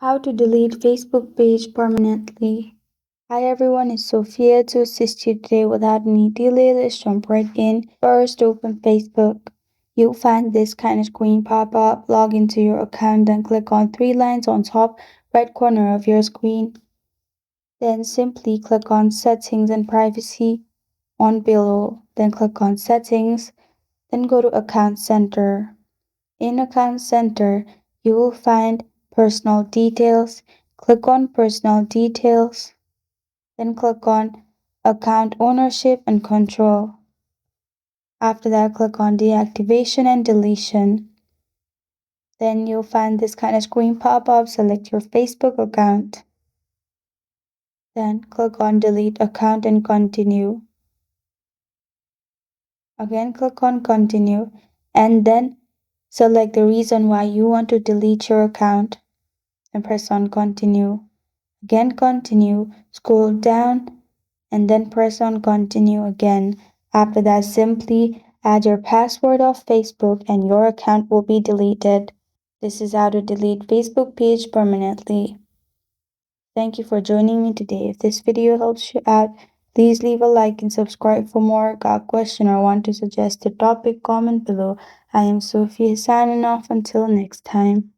How to delete Facebook page permanently. Hi everyone, it's Sophia to assist you today without any delay. Let's jump right in. First, open Facebook. You'll find this kind of screen pop up. Log into your account, then click on three lines on top right corner of your screen. Then simply click on Settings and Privacy on below. Then click on Settings. Then go to Account Center. In Account Center, you will find Personal Details. Click on Personal Details. Then click on Account Ownership and Control. After that, click on Deactivation and Deletion. Then you'll find this kind of screen pop up. Select your Facebook account. Then click on Delete Account and Continue. Again, click on Continue and then select the reason why you want to delete your account and press on Continue. Again, Continue, scroll down and then press on Continue again. After that, simply add your password of Facebook and your account will be deleted. This is how to delete Facebook page permanently. Thank you for joining me today. If this video helps you out, please leave a like and subscribe for more. Got a question or want to suggest a topic, comment below. I am Sophia signing off until next time.